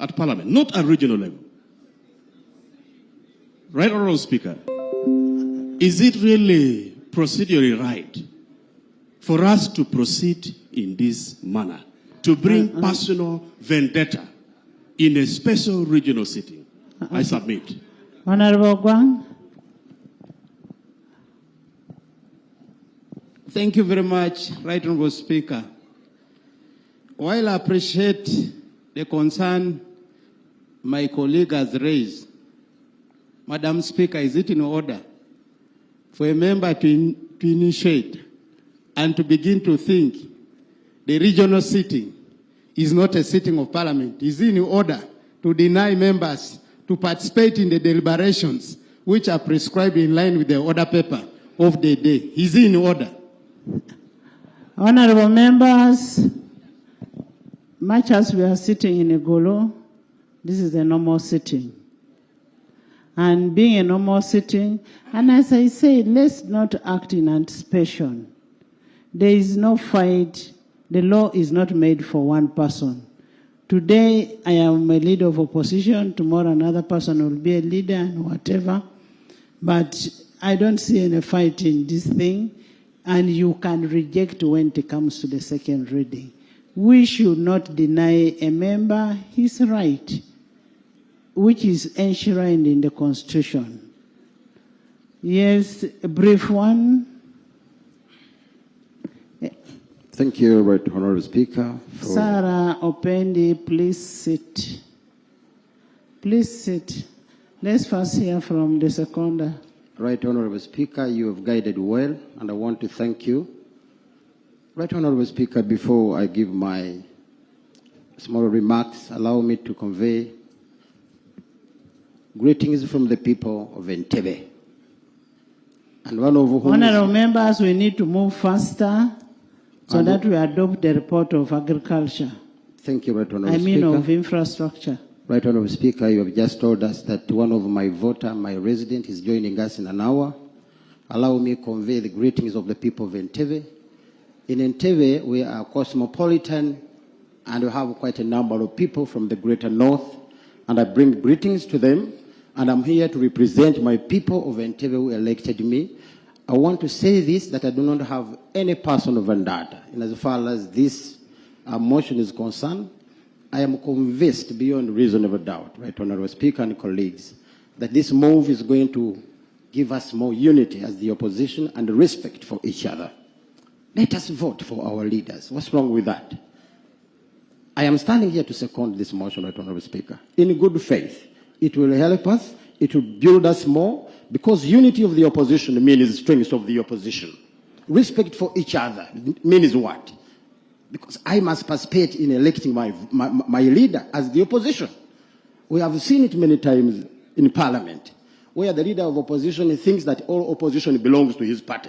at Parliament, not at regional level. Right, Honourable Speaker? Is it really procedurally right for us to proceed in this manner, to bring personal vendetta in a special regional sitting? I submit. Honourable Gwang. Thank you very much, Right Honourable Speaker. While I appreciate the concern my colleague has raised, Madam Speaker, is it in order for a member to initiate and to begin to think the regional sitting is not a sitting of Parliament? Is it in order to deny members to participate in the deliberations which are prescribed in line with the order paper of the day? Is it in order? Honourable members, much as we are sitting in a Gulu, this is a normal sitting. And being a normal sitting, and as I said, let's not act in anticipation. There is no fight. The law is not made for one person. Today, I am a leader of opposition. Tomorrow, another person will be a leader and whatever. But I don't see any fight in this thing. And you can reject when it comes to the second reading. We should not deny a member his right, which is enshrined in the Constitution. Yes, a brief one. Thank you, Right Honourable Speaker. Sarah Opendi, please sit. Please sit. Let's first hear from the seconder. Right Honourable Speaker, you have guided well, and I want to thank you. Right Honourable Speaker, before I give my small remarks, allow me to convey greetings from the people of Entebbe. And one of whom Honourable members, we need to move faster so that we adopt the report of agriculture. Thank you, Right Honourable Speaker. I mean of infrastructure. Right Honourable Speaker, you have just told us that one of my voter, my resident, is joining us in an hour. Allow me to convey the greetings of the people of Entebbe. In Entebbe, we are cosmopolitan, and we have quite a number of people from the greater north, and I bring greetings to them, and I'm here to represent my people of Entebbe who elected me. I want to say this, that I do not have any personal vendetta. And as far as this motion is concerned, I am convinced beyond reasonable doubt, Right Honourable Speaker and colleagues, that this move is going to give us more unity as the opposition and respect for each other. Let us vote for our leaders. What's wrong with that? I am standing here to second this motion, Right Honourable Speaker, in good faith. It will help us. It will build us more, because unity of the opposition means strength of the opposition. Respect for each other means what? Because I must participate in electing my leader as the opposition. We have seen it many times in Parliament, where the leader of opposition thinks that all opposition belongs to his party.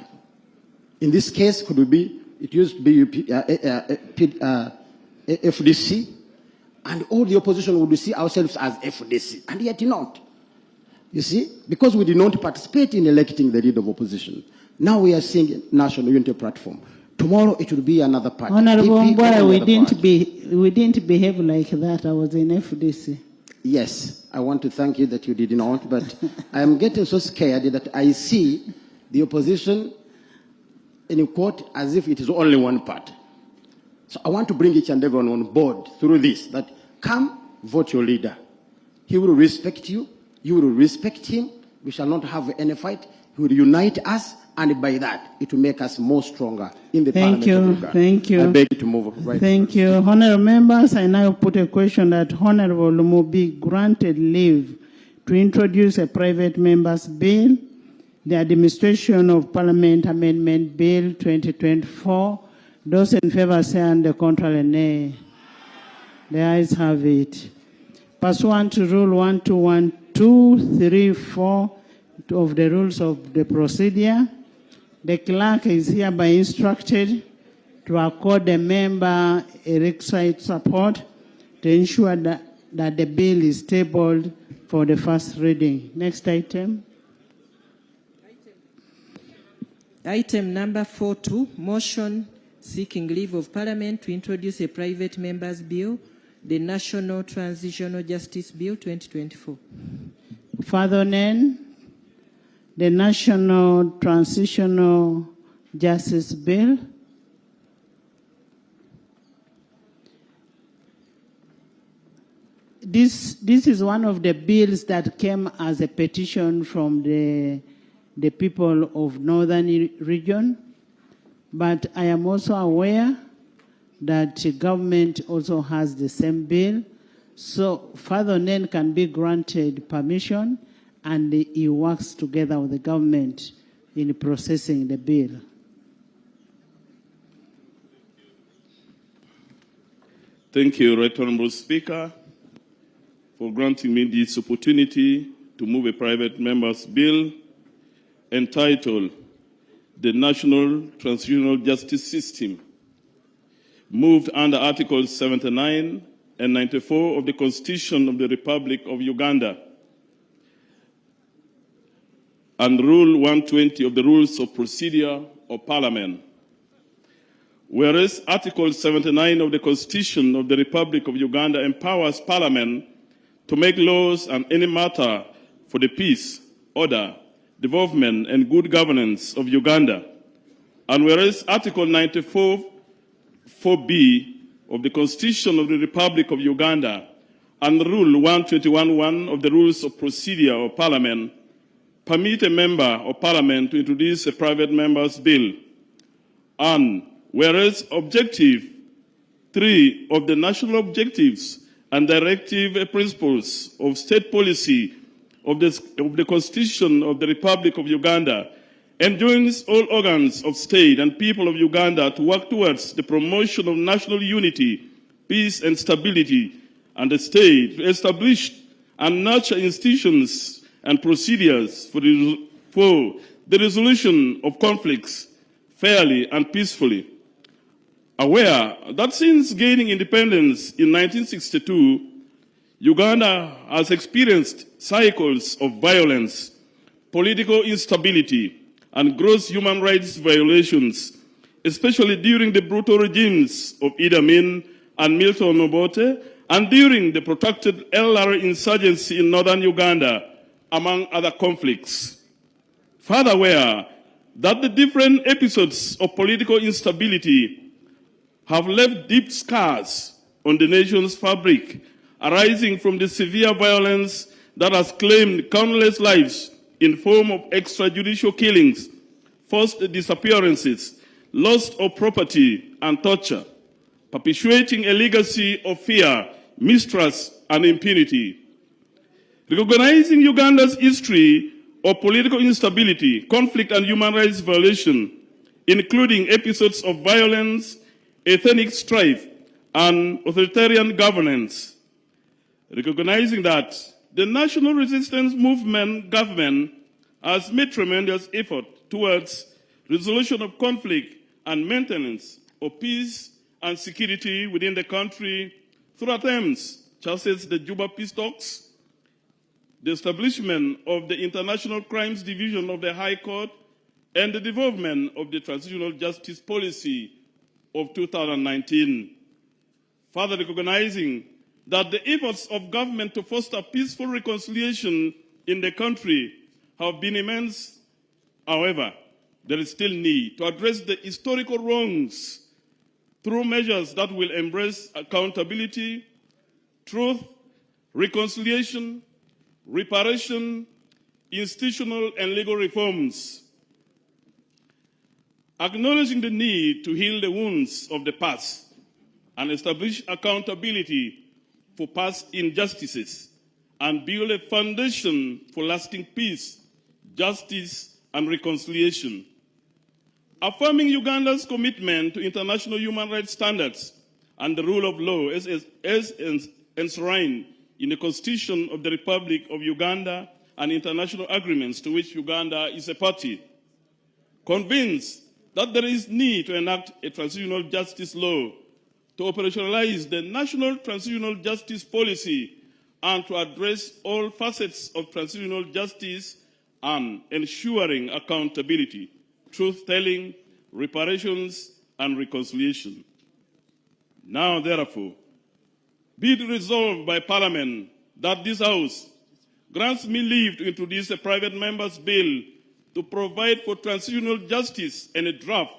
In this case, it used to be FDC, and all the opposition would see ourselves as FDC, and yet not. You see, because we did not participate in electing the leader of opposition. Now we are seeing National Unity Platform. Tomorrow it will be another party. Honourable Mbora, we didn't behave like that. I was in FDC. Yes, I want to thank you that you did not, but I am getting so scared that I see the opposition in court as if it is only one party. So I want to bring each and everyone on board through this, that come, vote your leader. He will respect you. You will respect him. We shall not have any fight. He will unite us, and by that, it will make us more stronger in the Parliament of Uganda. Thank you. I beg you to move right. Thank you. Honourable members, I now put a question that Honourable Lumu be granted leave to introduce a private member's bill, the Administration of Parliament Amendment Bill 2024. Those in favour say and the contrary nay. The ayes have it. Pursuant to Rule 121234 of the rules of the procedure, the clerk is hereby instructed to accord the member a requisite support to ensure that the bill is tabled for the first reading. Next item. Item number 42, motion seeking leave of Parliament to introduce a private member's bill, the National Transitional Justice Bill 2024. Further name, the National Transitional Justice Bill. This is one of the bills that came as a petition from the people of Northern region, but I am also aware that the government also has the same bill. So Father Nen can be granted permission, and he works together with the government in processing the bill. Thank you, Right Honorable Speaker, for granting me this opportunity to move a private member's bill entitled The National Transitional Justice System, moved under Articles 79 and 94 of the Constitution of the Republic of Uganda and Rule 120 of the Rules of Procedure of Parliament. Whereas Article 79 of the Constitution of the Republic of Uganda empowers Parliament to make laws on any matter for the peace, order, development, and good governance of Uganda. And whereas Article 94(4)(b) of the Constitution of the Republic of Uganda and Rule 121(1) of the Rules of Procedure of Parliament permit a member of Parliament to introduce a private member's bill. And whereas Objective 3 of the National Objectives and Directive Principles of State Policy of the Constitution of the Republic of Uganda enjoins all organs of state and people of Uganda to work towards the promotion of national unity, peace, and stability, and the state to establish and nurture institutions and procedures for the resolution of conflicts fairly and peacefully. Aware that since gaining independence in 1962, Uganda has experienced cycles of violence, political instability, and gross human rights violations, especially during the brutal regimes of Idi Amin and Milton Obote, and during the protracted LRA insurgency in northern Uganda, among other conflicts. Further aware that the different episodes of political instability have left deep scars on the nation's fabric, arising from the severe violence that has claimed countless lives in form of extrajudicial killings, forced disappearances, loss of property, and torture, perpetuating a legacy of fear, mistrust, and impunity. Recognizing Uganda's history of political instability, conflict, and human rights violation, including episodes of violence, ethnic strife, and authoritarian governance. Recognizing that the National Resistance Movement government has made tremendous effort towards resolution of conflict and maintenance of peace and security within the country through attempts such as the Juba Peace Talks, the establishment of the International Crimes Division of the High Court, and the development of the Transitional Justice Policy of 2019. Further recognizing that the efforts of government to foster peaceful reconciliation in the country have been immense. However, there is still need to address the historical wrongs through measures that will embrace accountability, truth, reconciliation, reparation, institutional and legal reforms. Acknowledging the need to heal the wounds of the past and establish accountability for past injustices and build a foundation for lasting peace, justice, and reconciliation. Affirming Uganda's commitment to international human rights standards and the rule of law as enshrined in the Constitution of the Republic of Uganda and international agreements to which Uganda is a party. Convinced that there is need to enact a transitional justice law to operationalize the National Transitional Justice Policy and to address all facets of transitional justice and ensuring accountability, truth-telling, reparations, and reconciliation. Now, therefore, Be it resolved by Parliament that this House grants me leave to introduce a private member's bill to provide for transitional justice, and a draft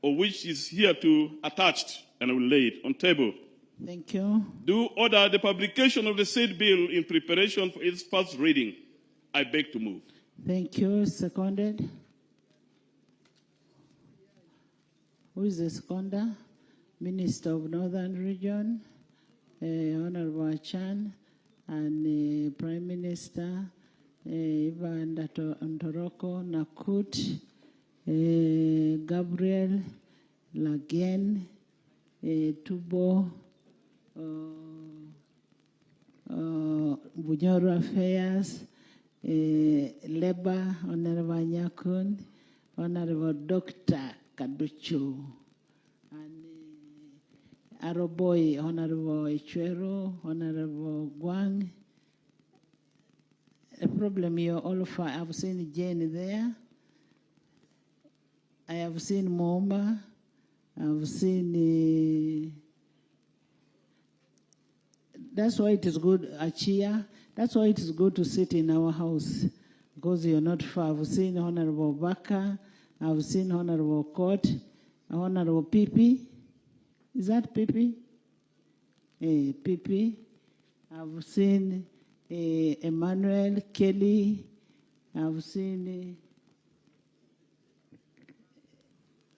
of which is hereto attached, and I will lay it on table. Thank you. Do order the publication of the said bill in preparation for its first reading. I beg to move. Thank you. Seconded. Who is the seconder? Minister of Northern Region, Honorable Chan, and Prime Minister Ivan Ntoroko, Nakut, Gabriel, Lagen, Tubo, Bunyoro Affairs, Labor, Honorable Nyakun, Honorable Dr. Kaduchu, and Aroboy, Honorable Ichero, Honorable Guang. A problem here, all of I have seen Jane there. I have seen Momba. I've seen. That's why it is good, Achia. That's why it is good to sit in our house, because you're not far. I've seen Honorable Baka. I've seen Honorable Court, Honorable Pipi. Is that Pipi? Pipi. I've seen Emmanuel Kelly. I've seen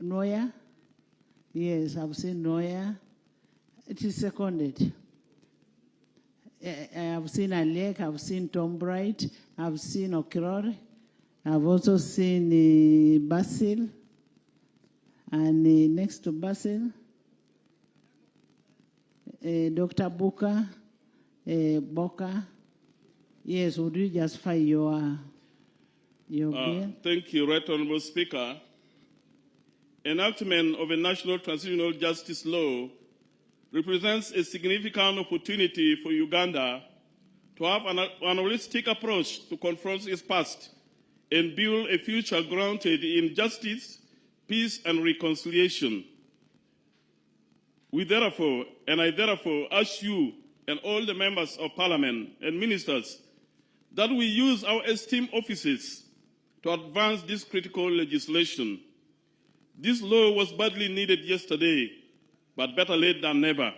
Noya. Yes, I've seen Noya. It is seconded. I've seen Alec. I've seen Tom Bright. I've seen Okiror. I've also seen Basil. And next to Basil, Dr. Boka. Yes, would you just file your bill? Thank you, Right Honorable Speaker. Enactment of a national transitional justice law represents a significant opportunity for Uganda to have an holistic approach to confront its past and build a future grounded in justice, peace, and reconciliation. I therefore urge you and all the members of Parliament and ministers that we use our esteemed offices to advance this critical legislation. This law was badly needed yesterday, but better late than never.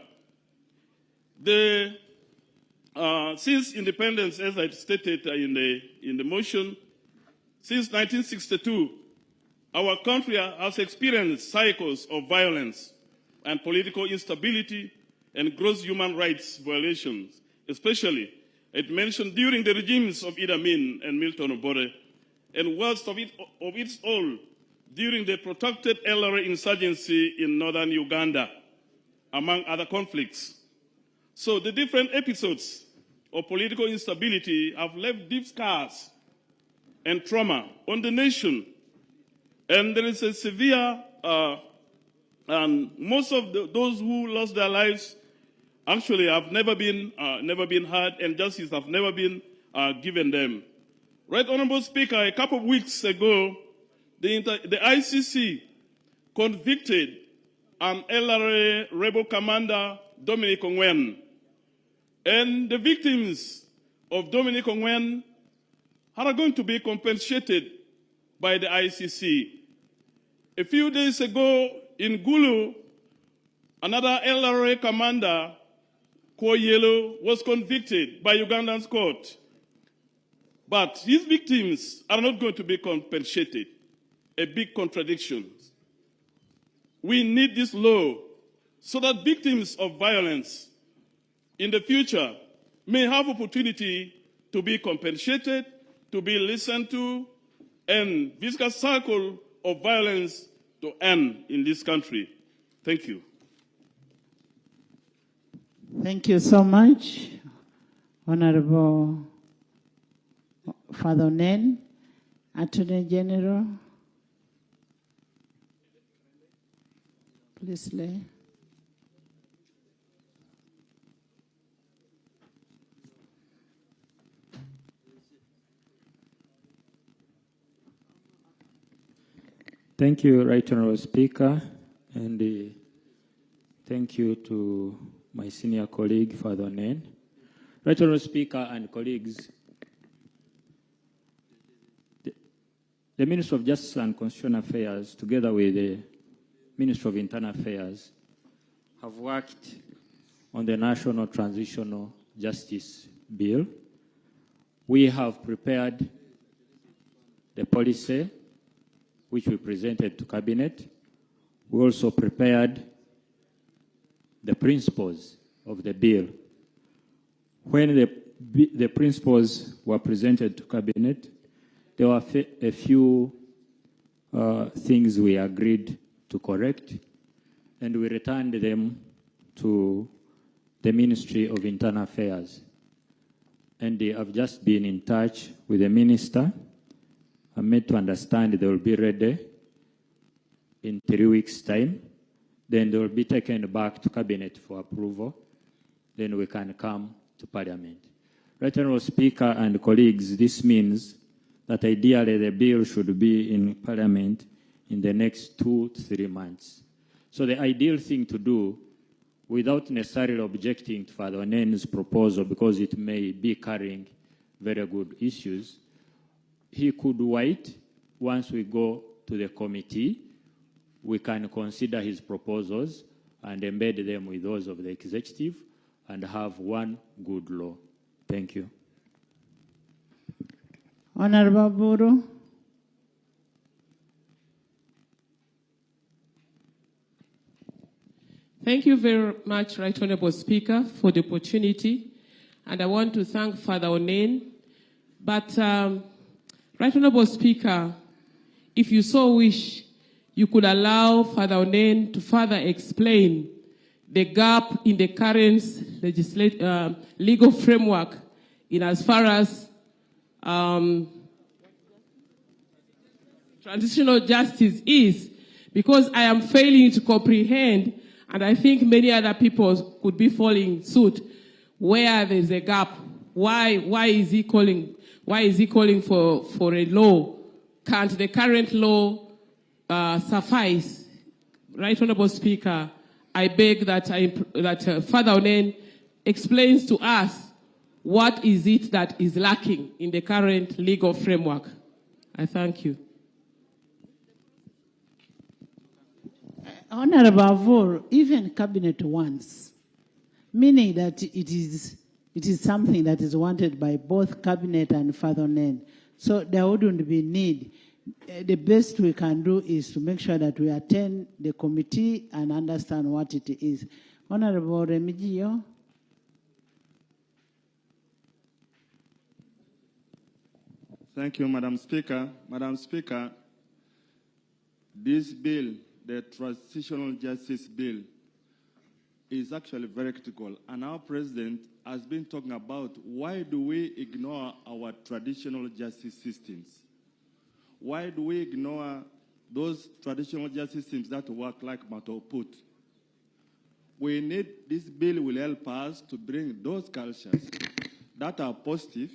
Since independence, as I stated in the motion, since 1962, our country has experienced cycles of violence and political instability and gross human rights violations, especially it mentioned during the regimes of Idi Amin and Milton Obote, and worst of its all, during the protracted LRA insurgency in northern Uganda, among other conflicts. So the different episodes of political instability have left deep scars and trauma on the nation. And there is a severe, and most of those who lost their lives actually have never been heard, and justice have never been given them. Right Honorable Speaker, a couple of weeks ago, the ICC convicted an LRA rebel commander, Dominic Ongwen. And the victims of Dominic Ongwen are going to be compensated by the ICC. A few days ago in Gulu, another LRA commander, Koyelo, was convicted by Ugandan court. But his victims are not going to be compensated. A big contradiction. We need this law so that victims of violence in the future may have opportunity to be compensated, to be listened to, and this cycle of violence to end in this country. Thank you. Thank you so much, Honorable Father Nen, Attorney General. Please lay. Thank you, Right Honorable Speaker, and thank you to my senior colleague, Father Nen. Right Honourable Speaker and colleagues, the Minister of Justice and Constitutional Affairs, together with the Minister of Internal Affairs, have worked on the National Transitional Justice Bill. We have prepared the policy which we presented to Cabinet. We also prepared the principles of the bill. When the principles were presented to Cabinet, there were a few things we agreed to correct, and we returned them to the Ministry of Internal Affairs. And they have just been in touch with the Minister. I'm made to understand they will be ready in 3 weeks' time. Then they will be taken back to Cabinet for approval. Then we can come to Parliament. Right Honourable Speaker and colleagues, this means that ideally the bill should be in Parliament in the next 2 to 3 months. So the ideal thing to do, without necessarily objecting to Father Onen's proposal because it may be carrying very good issues, he could wait. Once we go to the committee, we can consider his proposals and embed them with those of the executive and have one good law. Thank you. Honorable Buru. Thank you very much, Right Honourable Speaker, for the opportunity. And I want to thank Father Onen. But, Right Honourable Speaker, if you so wish, you could allow Father Onen to further explain the gap in the current legal framework in as far as transitional justice is, because I am failing to comprehend, and I think many other people could be following suit, where there's a gap. Why is he calling for a law? Can't the current law suffice? Right Honourable Speaker, I beg that Father Onen explains to us what is it that is lacking in the current legal framework. I thank you. Honorable Avur, even Cabinet wants, meaning that it is something that is wanted by both Cabinet and Father Nen. So there wouldn't be need. The best we can do is to make sure that we attend the committee and understand what it is. Honorable Remigio. Thank you, Madam Speaker. Madam Speaker, this bill, the Transitional Justice Bill, is actually very critical. And our President has been talking about why do we ignore our traditional justice systems? Why do we ignore those traditional justice systems that work like Mato put? We need, this bill will help us to bring those cultures that are positive,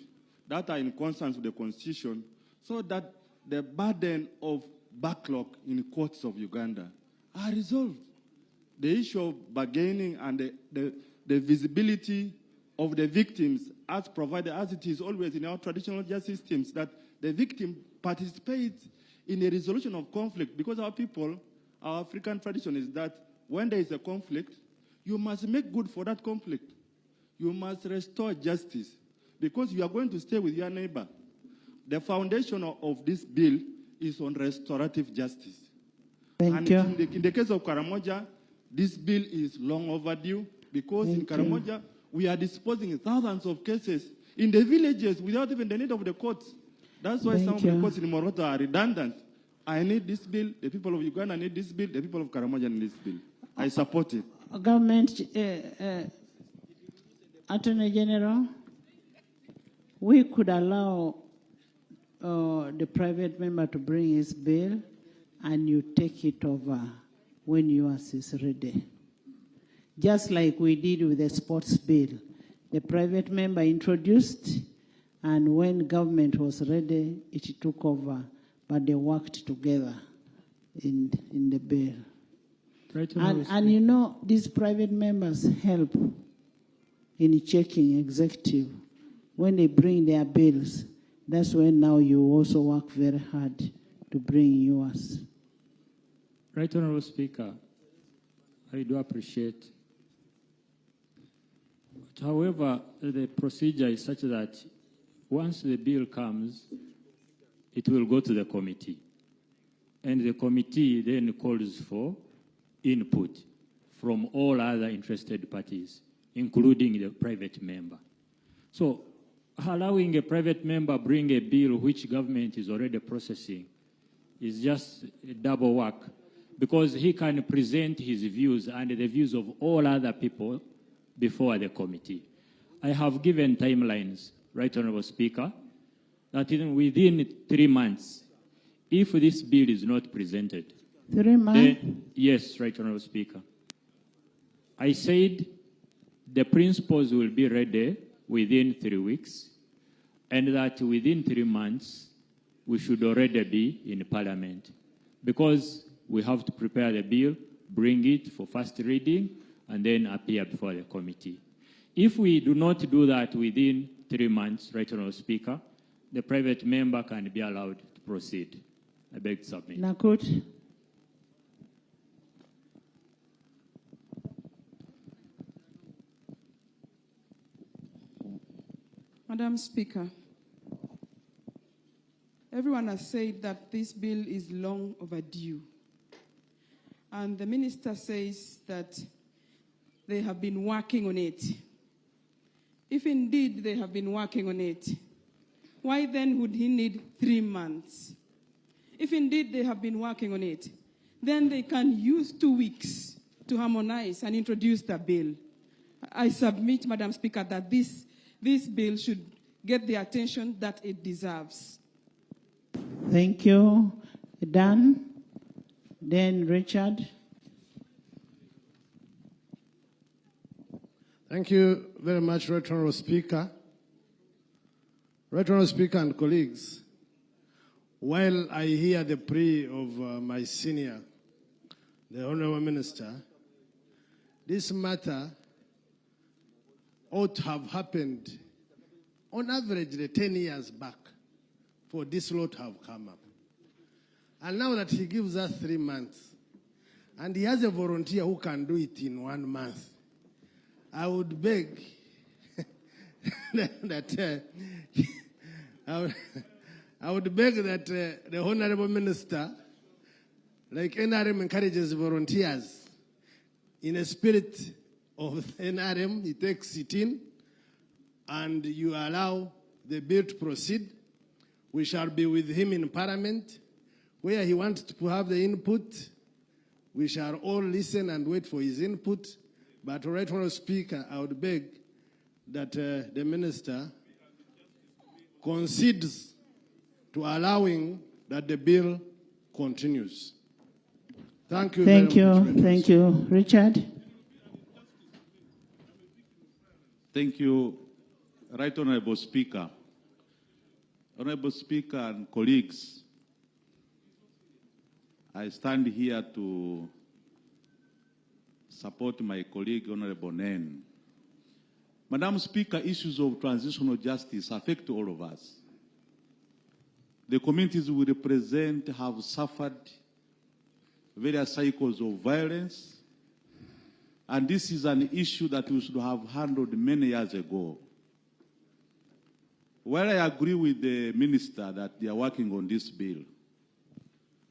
that are in consonance with the Constitution, so that the burden of backlog in courts of Uganda are resolved. The issue of bargaining and the visibility of the victims as provided, as it is always in our traditional justice systems, that the victim participates in the resolution of conflict, because our people, our African tradition is that when there is a conflict, you must make good for that conflict. You must restore justice, because you are going to stay with your neighbor. The foundation of this bill is on restorative justice. Thank you. In the case of Karamoja, this bill is long overdue, because in Karamoja, we are disposing thousands of cases in the villages without even the need of the courts. That's why some of the courts in Moroto are redundant. I need this bill, the people of Uganda need this bill, the people of Karamoja need this bill. I support it. Government, Attorney General, we could allow the private member to bring his bill and you take it over when yours is ready. Just like we did with the sports bill. The private member introduced, and when government was ready, it took over, but they worked together in the bill. Right, And you know, these private members help in checking executive. When they bring their bills, that's when now you also work very hard to bring yours. Right, Honorable Speaker, I do appreciate. But however, the procedure is such that once the bill comes, it will go to the committee. And the committee then calls for input from all other interested parties, including the private member. So allowing a private member bring a bill which government is already processing is just a double work, because he can present his views and the views of all other people before the committee. I have given timelines, Right Honorable Speaker, that within 3 months, if this bill is not presented, 3 months? Yes, Right Honorable Speaker. I said the principles will be ready within 3 weeks, and that within 3 months, we should already be in Parliament, because we have to prepare the bill, bring it for first reading, and then appear before the committee. If we do not do that within 3 months, Right Honorable Speaker, the private member can be allowed to proceed. I beg to submit. Nakut. Madam Speaker, everyone has said that this bill is long overdue. And the minister says that they have been working on it. If indeed they have been working on it, why then would he need 3 months? If indeed they have been working on it, then they can use 2 weeks to harmonize and introduce the bill. I submit, Madam Speaker, that this bill should get the attention that it deserves. Thank you. Dan, then Richard. Thank you very much, Right Honorable Speaker. Right Honorable Speaker and colleagues, while I hear the plea of my senior, the Honorable Minister, this matter ought to have happened on average 10 years back for this law to have come up. And now that he gives us 3 months, and he has a volunteer who can do it in 1 month, I would beg that I would beg that the Honorable Minister, like NRM encourages volunteers, in a spirit of NRM, he takes it in, and you allow the bill to proceed. We shall be with him in Parliament. Where he wants to have the input, we shall all listen and wait for his input. But Right Honorable Speaker, I would beg that the Minister concedes to allowing that the bill continues. Thank you very much. Thank you. Richard? Thank you, Right Honorable Speaker. Honorable Speaker and colleagues, I stand here to support my colleague, Honorable Nen. Madam Speaker, issues of transitional justice affect all of us. The communities we represent have suffered various cycles of violence, and this is an issue that we should have handled many years ago. While I agree with the minister that they are working on this bill,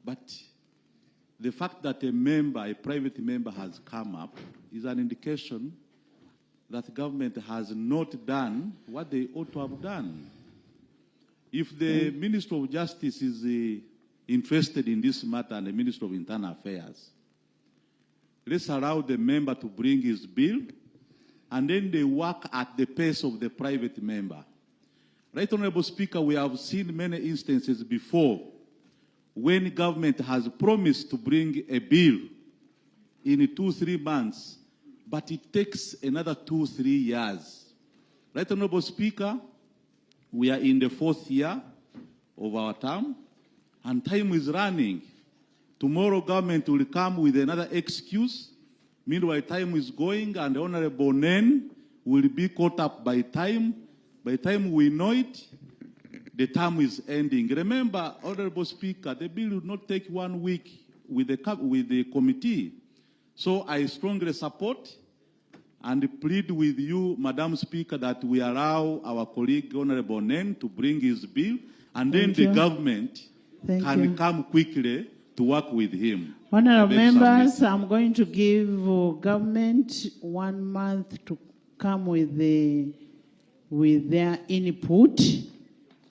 but the fact that a private member has come up is an indication that the government has not done what they ought to have done. If the Minister of Justice is interested in this matter and the Minister of Internal Affairs, let's allow the member to bring his bill, and then they work at the pace of the private member. Right Honorable Speaker, we have seen many instances before when government has promised to bring a bill in 2-3 months, but it takes another 2-3 years. Right Honorable Speaker, we are in the 4th year of our term, and time is running. Tomorrow government will come with another excuse. Meanwhile, time is going and Honorable Nen will be caught up by time. By the time we know it, the term is ending. Remember, Honorable Speaker, the bill will not take 1 week with the committee. So I strongly support and plead with you, Madam Speaker, that we allow our colleague, Honorable Nen, to bring his bill, and then the government can come quickly to work with him. Honorable members, I'm going to give government 1 month to come with their input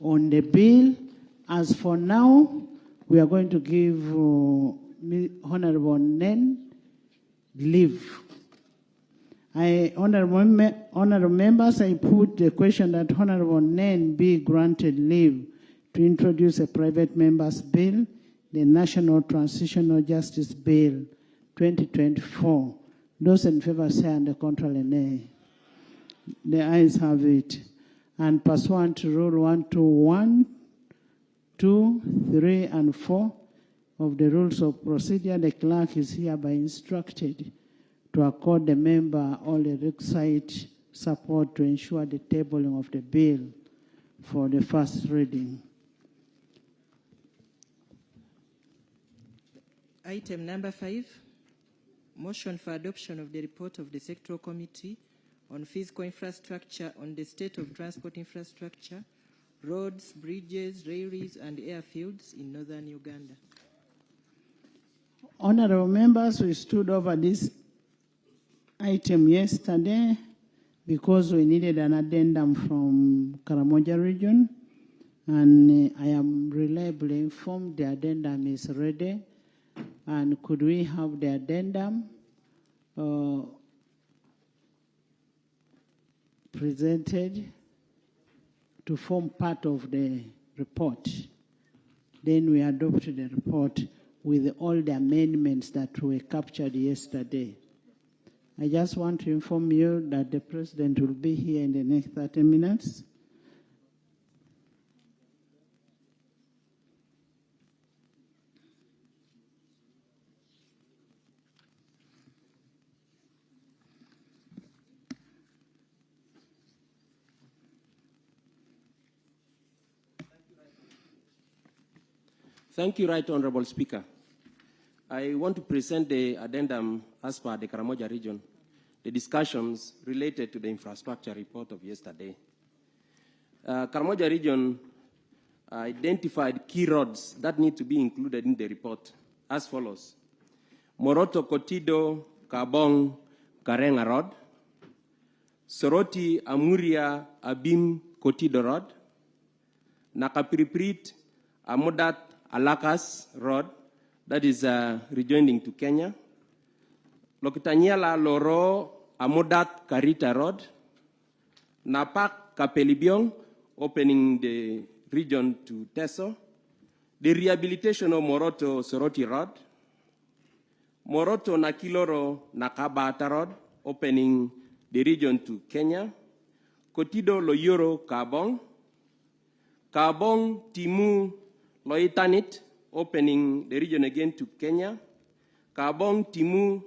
on the bill. As for now, we are going to give Honorable Nen leave. Honorable members, I put the question that Honorable Nen be granted leave to introduce a private member's bill, the National Transitional Justice Bill 2024. Those in favor say and the contrary nay. The ayes have it. And pursuant to Rule 121, 2, 3, and 4 of the Rules of Procedure, the clerk is hereby instructed to accord the member all the requisite support to ensure the tabling of the bill for the first reading. Item number 5, motion for adoption of the report of the Sectoral Committee on Physical Infrastructure on the state of transport infrastructure, roads, bridges, railways, and airfields in northern Uganda. Honorable members, we stood over this item yesterday because we needed an addendum from Karamoja region, and I am reliably informed the addendum is ready. And could we have the addendum presented to form part of the report? Then we adopted the report with all the amendments that were captured yesterday. I just want to inform you that the President will be here in the next 30 minutes. Thank you, Right Honorable Speaker. I want to present the addendum as per the Karamoja region, the discussions related to the infrastructure report of yesterday. Karamoja region identified key roads that need to be included in the report as follows: Moroto Kotido Kabong Karenga Road, Soroti Amuria Abim Kotido Road, Nakapiriprit Amudat Alakas Road, that is rejoining to Kenya, Lokitanyala Loro Amudat Karita Road, Napak Kapelibiong, opening the region to Teso, the rehabilitation of Moroto Soroti Road, Moroto Nakiloro Nakabata Road, opening the region to Kenya, Kotido Loyoro Kabong, Kabong Timu Loitanit, opening the region again to Kenya, Kabong Timu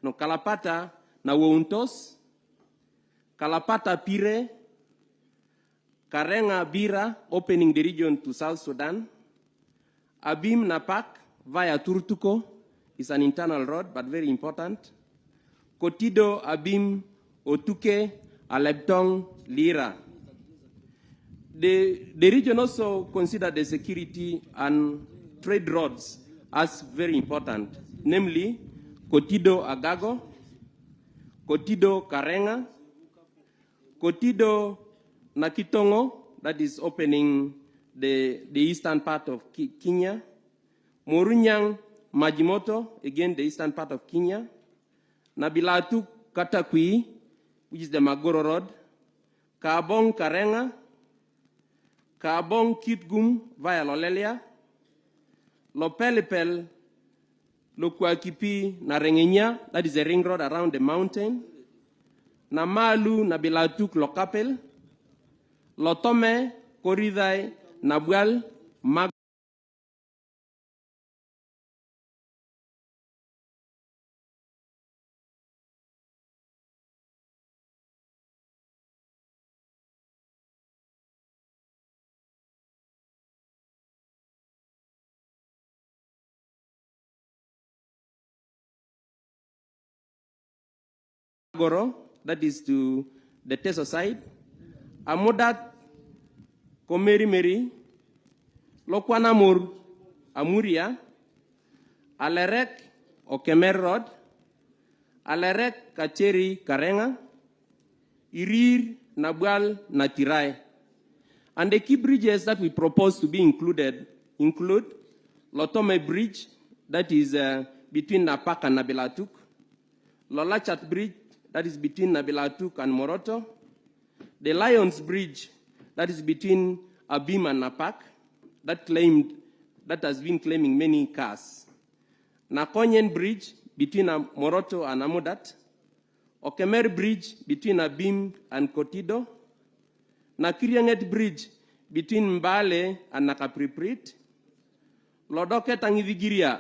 no Kalapata na Wountos, Kalapata Pire, Karenga Bira, opening the region to South Sudan, Abim Napak via Turtuko is an internal road but very important, Kotido Abim Otuke Alebtong Lira. The region also considered the security and trade roads as very important, namely Kotido Agago, Kotido Karenga, Kotido Nakitongo, that is opening the eastern part of Kenya, Morunyang Majimoto, again the eastern part of Kenya, Nabilatu Katakwi, which is the Magoro Road, Kabong Karenga, Kabong Kitgum via Lolelia, Lopelepel, Lokwakipi Narengenya, that is a ring road around the mountain, Namalu Nabilatuk Lokapel, Lotome, Koridai, Nabwal, Mag Goro, that is to the Teso side. Amudat, Komeri, Lokwanamur, Amuria, Alerek, Okemer Road, Alerek, Kacheri, Karenga, Irir, Nabwal, Natirai. And the key bridges that we propose to be include Lotome Bridge, that is between Napak and Nabelatuk, Lolachat Bridge, that is between Nabelatuk and Moroto, the Lions Bridge, that is between Abim and Napak, that has been claiming many cars, Nakonyen Bridge between Moroto and Amudat, Okemer Bridge between Abim and Kotido, Nakirianget Bridge between Mbale and Nakapriprit, Lodoket and Ivigiria,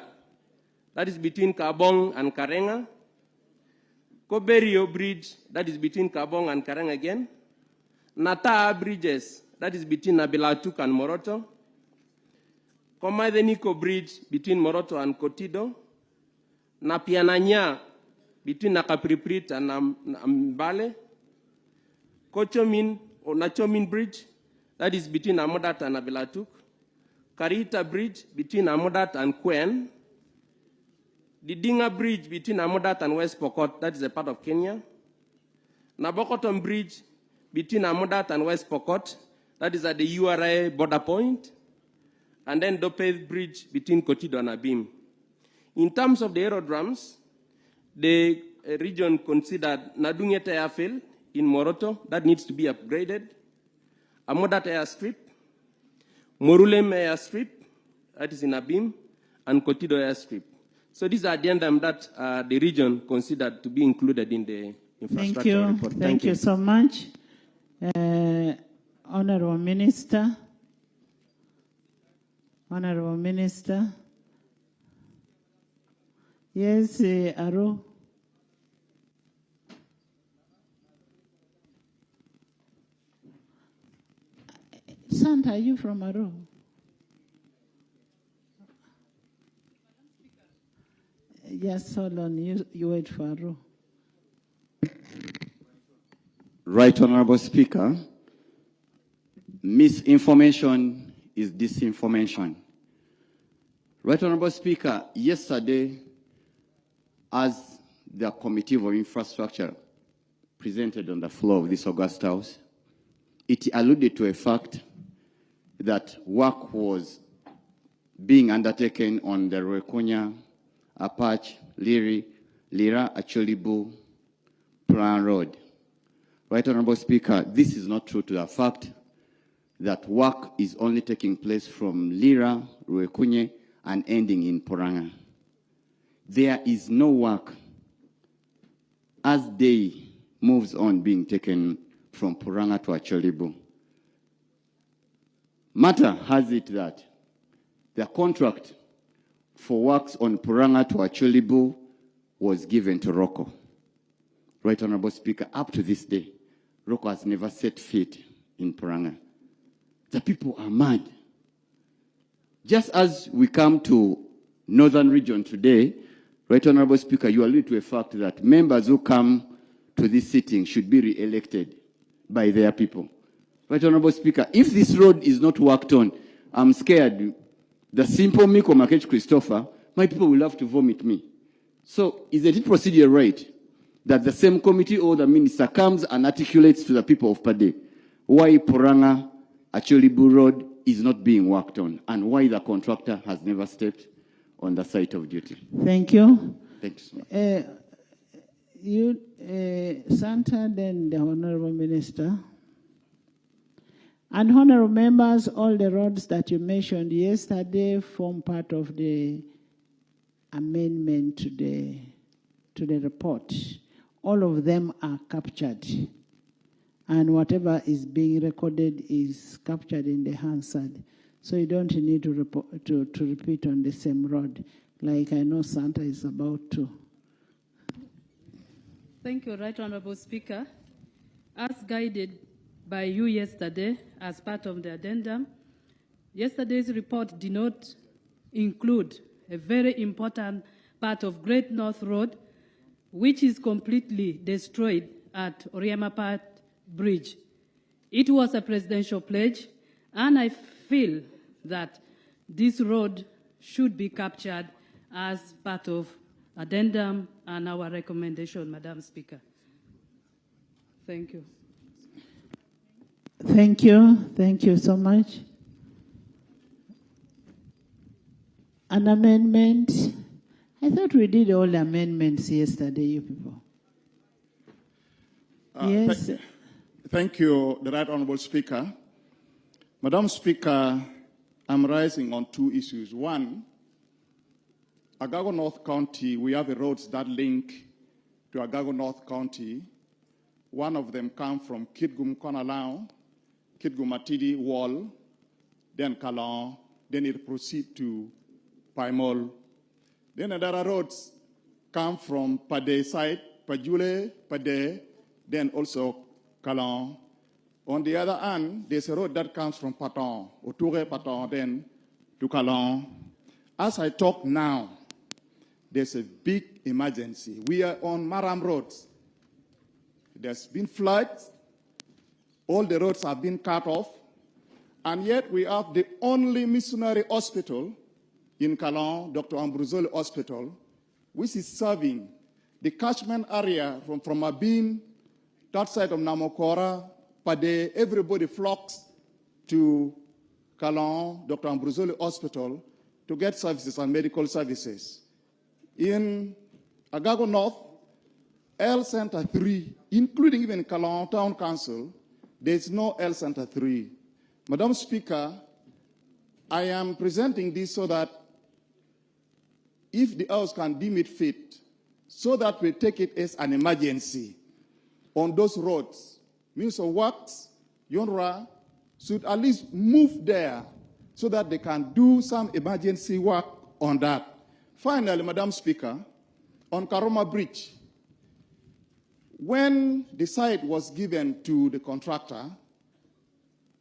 that is between Kabong and Karenga, Koberio Bridge, that is between Kabong and Karenga again, Nata Bridges, that is between Nabilatuk and Moroto, Komadeniko Bridge between Moroto and Kotido, Napiananya between Nakapriprit and Mbale, Kochomin or Nachomin Bridge, that is between Amodat and Nabilatuk, Karita Bridge between Amodat and Kwen, the Dinga Bridge between Amodat and West Pokot, that is a part of Kenya, Nabokoton Bridge between Amodat and West Pokot, that is at the URA border point, and then Dopez Bridge between Kotido and Abim. In terms of the aerodromes, the region considered Nadungete Airfield in Moroto, that needs to be upgraded, Amodat Airstrip, Morulem Airstrip, that is in Abim, and Kotido Airstrip. So these are the addendum that the region considered to be included in the infrastructure report. Thank you so much. Honorable Minister. Honorable Minister. Yes, Aro. Santa, are you from Aro? Yes, hold on. You wait for Aro. Right Honorable Speaker, misinformation is disinformation. Right Honorable Speaker, yesterday, as the Committee of Infrastructure presented on the floor of this August House, it alluded to a fact that work was being undertaken on the Rwekunya, Apache, Lira, Acholibu, Plan Road. Right Honorable Speaker, this is not true to the fact that work is only taking place from Lira, Rwekunya, and ending in Poranga. There is no work as day moves on being taken from Poranga to Acholibu. Matter has it that the contract for works on Poranga to Acholibu was given to Rocco. Right Honorable Speaker, up to this day, Rocco has never set foot in Poranga. The people are mad. Just as we come to Northern Region today, Right Honorable Speaker, you allude to a fact that members who come to this sitting should be re-elected by their people. Right Honorable Speaker, if this road is not worked on, I'm scared. The simple Miko Makech Christopher, my people will have to vomit me. So isn't it procedure right that the same committee or the minister comes and articulates to the people of Pade why Poranga Acholibu Road is not being worked on and why the contractor has never stepped on the site of duty? Thank you. Thanks. Santa, then the Honorable Minister. And honorable members, all the roads that you mentioned yesterday form part of the amendment to the report. All of them are captured. And whatever is being recorded is captured in the Hansard. So you don't need to repeat on the same road, like I know Santa is about to. Thank you, Right Honorable Speaker. As guided by you yesterday as part of the addendum, yesterday's report did not include a very important part of Great North Road, which is completely destroyed at Oriamapat Bridge. It was a presidential pledge, and I feel that this road should be captured as part of addendum and our recommendation, Madam Speaker. Thank you. Thank you. Thank you so much. An amendment. I thought we did all the amendments yesterday, you people. Yes. Thank you, the Right Honourable Speaker. Madam Speaker, I'm rising on two issues. One, Agago North County, we have roads that link to Agago North County. One of them comes from Kitgum Konalau, Kitgum Matidi Wall, then Kalon, then it proceeds to Paimol. Then other roads come from Pade side, Pajule, Pade, then also Kalon. On the other hand, there's a road that comes from Paton, Oture Paton, then to Kalon. As I talk now, there's a big emergency. We are on Maram roads. There's been floods. All the roads have been cut off. And yet we have the only missionary hospital in Kalon, Dr. Ambruzoli Hospital, which is serving the catchment area from Abin, that side of Namokora, Pade. Everybody flocks to Kalon, Dr. Ambruzoli Hospital, to get services and medical services. In Agago North, L Center 3, including even Kalon Town Council, there's no L Center 3. Madam Speaker, I am presenting this so that if the House can deem it fit, so that we take it as an emergency on those roads. Minister of Works, UNRWA, should at least move there so that they can do some emergency work on that. Finally, Madam Speaker, on Karoma Bridge, when the site was given to the contractor,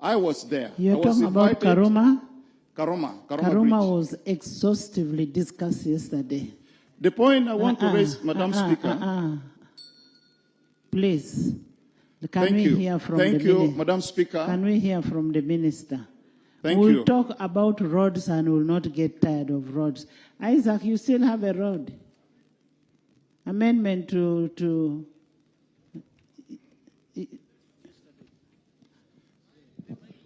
I was there. You're talking about Karoma? Karoma Bridge was exhaustively discussed yesterday. The point I want to raise, Madam Speaker. Please, can we hear from the Minister? Thank you, Madam Speaker. Can we hear from the Minister? Thank we'll you. talk about roads and we'll not get tired of roads. Isaac, you still have a road. Amendment to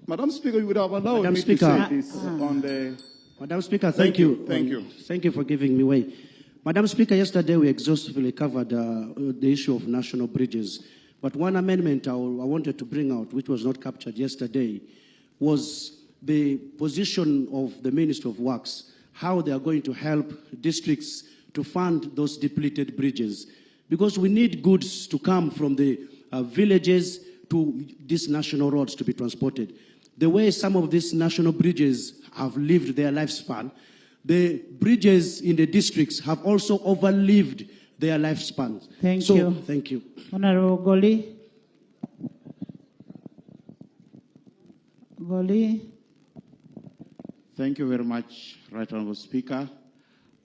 Madam Speaker, you would have allowed me to say this on the... Madam Speaker, thank you. Thank you. Thank you for giving me way. Madam Speaker, yesterday we exhaustively covered the issue of national bridges. But one amendment I wanted to bring out, which was not captured yesterday, was the position of the Minister of Works, how they are going to help districts to fund those depleted bridges. Because we need goods to come from the villages to these national roads to be transported. The way some of these national bridges have lived their lifespan, the bridges in the districts have also overlived their lifespans. Thank you. Thank you. Honorable Goli. Goli. Thank you very much, Right Honourable Speaker.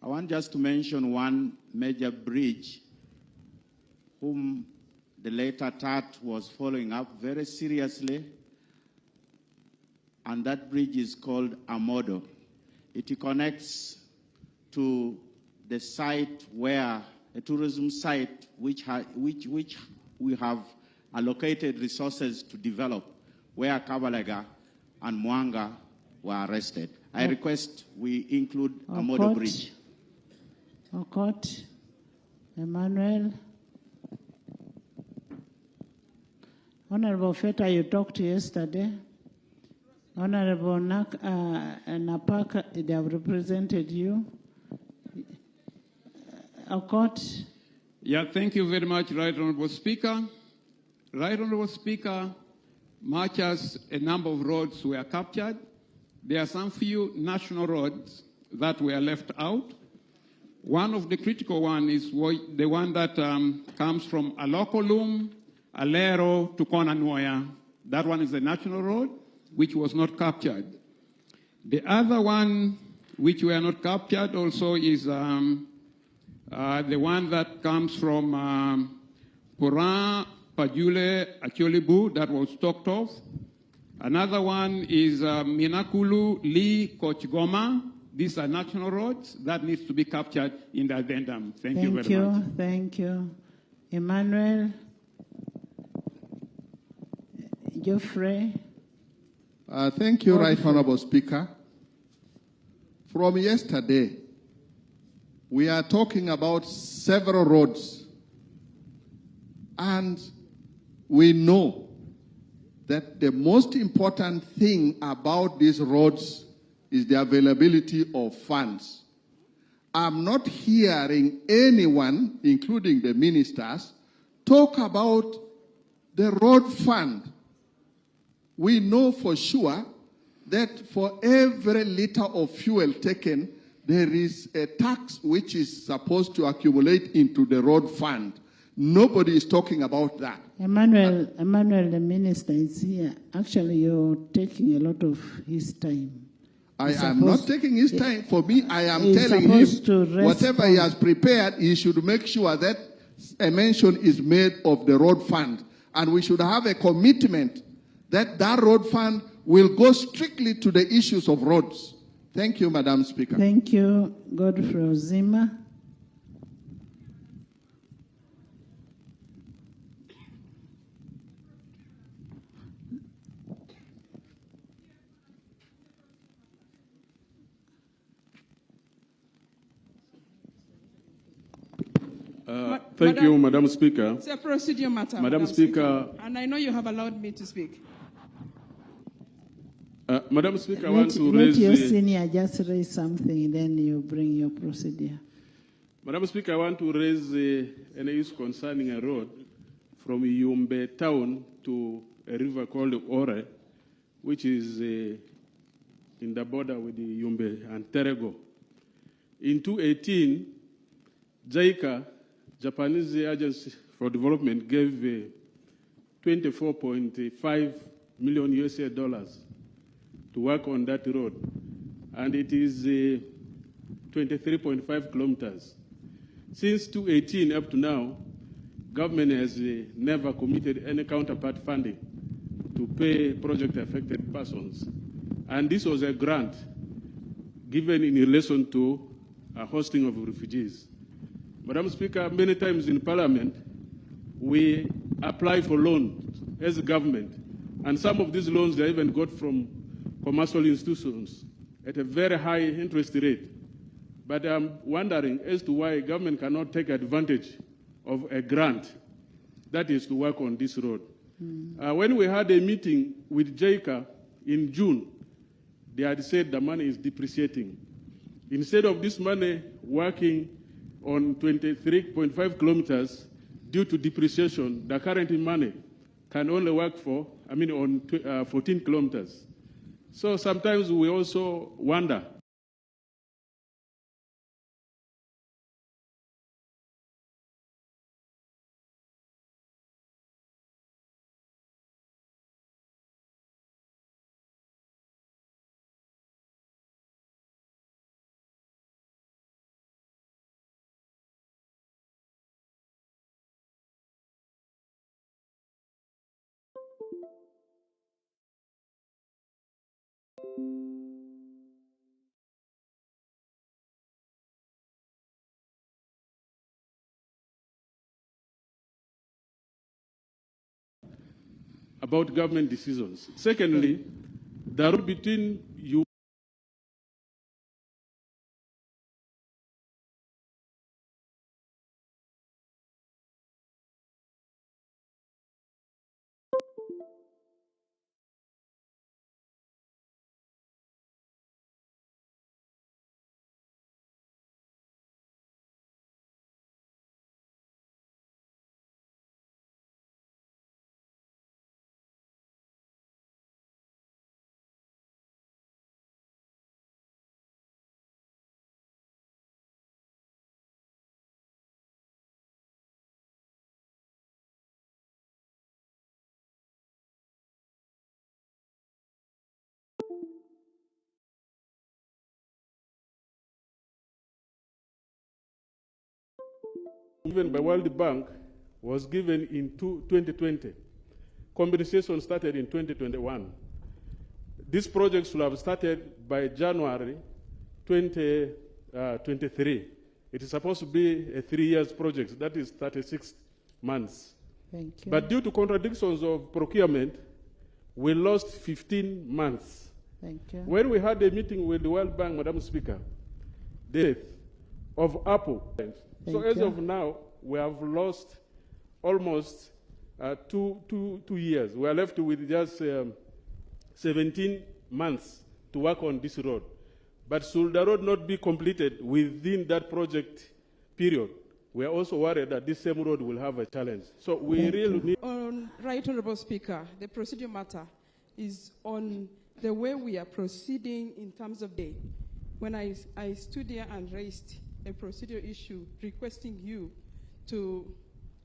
I want just to mention one major bridge whom the late Tat was following up very seriously, and that bridge is called Amodo. It connects to the site where, a tourism site which we have allocated resources to develop, where Kabalega and Mwanga were arrested. I request we include Amodo Bridge. Okot, Emmanuel. Honorable Feta, you talked yesterday. Honorable Napak, they have represented you. Okot. Yeah, thank you very much, Right Honourable Speaker. Right Honourable Speaker, much as a number of roads were captured, there are some few national roads that were left out. One of the critical ones is the one that comes from Alokolum, Alero to Konanoya. That one is a national road, which was not captured. The other one, which were not captured also, is The one that comes from Puran, Pajule, Acholibu, that was talked of. Another one is Minakulu, Lee, Kochgoma. These are national roads that needs to be captured in the addendum. Thank you very much. Thank you. Emmanuel. Geoffrey. Thank you, Right Honorable Speaker. From yesterday, we are talking about several roads, and we know that the most important thing about these roads is the availability of funds. I'm not hearing anyone, including the ministers, talk about the road fund. We know for sure that for every liter of fuel taken, there is a tax which is supposed to accumulate into the road fund. Nobody is talking about that. Emmanuel, the minister is here. Actually, you're taking a lot of his time. I am not taking his time. For me, I am telling him whatever he has prepared, he should make sure that a mention is made of the road fund. And we should have a commitment that that road fund will go strictly to the issues of roads. Thank you, Madam Speaker. Thank you, Godfrey Ozima. Thank you, Madam Speaker. It's a procedure matter. Madam Speaker. And I know you have allowed me to speak. Madam Speaker, I want to raise... Let your senior just raise something, then you bring your procedure. Madam Speaker, I want to raise an issue concerning a road from Yumbe town to a river called Ore, which is in the border with the Yumbe and Terego. In 2018, JICA, Japanese Agency for Development, gave 24.5 million USA dollars to work on that road. And it is 23.5 kilometers. Since 2018 up to now, government has never committed any counterpart funding to pay project-affected persons. And this was a grant given in relation to a hosting of refugees. Madam Speaker, many times in Parliament, we apply for loans as a government, and some of these loans are even got from commercial institutions at a very high interest rate. But I'm wondering as to why government cannot take advantage of a grant that is to work on this road. When we had a meeting with JICA in June, they had said the money is depreciating. Instead of this money working on 23.5 kilometers due to depreciation, the current money can only work for, on 14 kilometers. So sometimes we also wonder about government decisions. Secondly, the road between you given by World Bank was given in 2020. Compensation started in 2021. These projects will have started by January 2023. It is supposed to be a 3 years project, that is 36 months. Thank you. But due to contradictions of procurement, we lost 15 months. Thank you. When we had a meeting with the World Bank, Madam Speaker, the death of Apple. So as of now, we have lost almost 2 years. We are left with just 17 months to work on this road. But should the road not be completed within that project period, we are also worried that this same road will have a challenge. So we really need... Right Honorable Speaker, the procedure matter is on the way we are proceeding in terms of day. When I stood here and raised a procedure issue requesting you to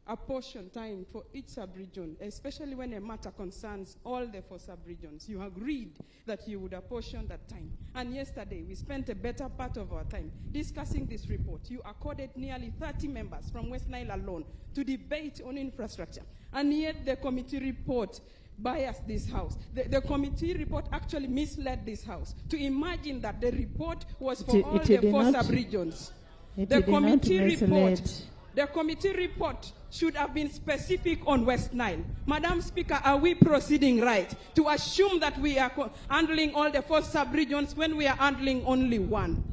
apportion time for each sub-region, especially when a matter concerns all the 4 sub-regions. You agreed that you would apportion that time. And yesterday, we spent a better part of our time discussing this report. You accorded nearly 30 members from West Nile alone to debate on infrastructure. And yet the committee report biased this House. The committee report actually misled this House to imagine that the report was for all the 4 sub-regions. The committee report should have been specific on West Nile. Madam Speaker, are we proceeding right to assume that we are handling all the 4 sub-regions when we are handling only 1?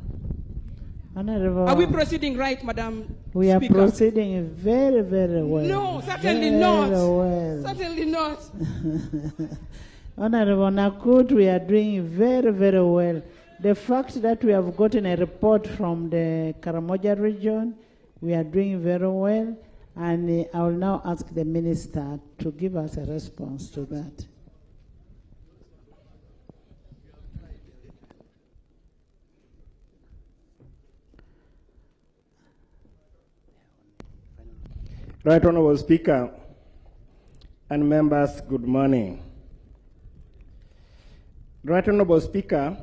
Honorable, are we proceeding right, Madam We are Speaker? proceeding very, very well. No, certainly very not. Well. Certainly not. Honorable Nakut, we are doing very, very well. The fact that we have gotten a report from the Karamoja region, we are doing very well, and I will now ask the minister to give us a response to that. Right Honorable Speaker and members, good morning. Right Honorable Speaker,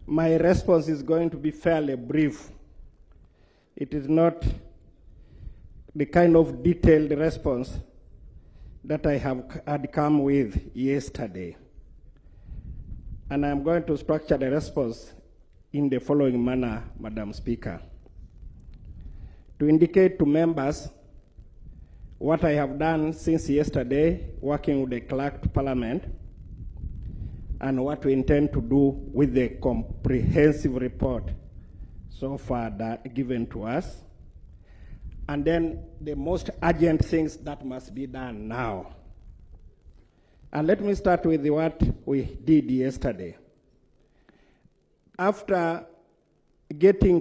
my response is going to be fairly brief. It is not the kind of detailed response that I had come with yesterday. And I'm going to structure the response in the following manner, Madam Speaker. To indicate to members what I have done since yesterday, working with the Clerk to Parliament, and what we intend to do with the comprehensive report so far that given to us, and then the most urgent things that must be done now. And let me start with what we did yesterday. After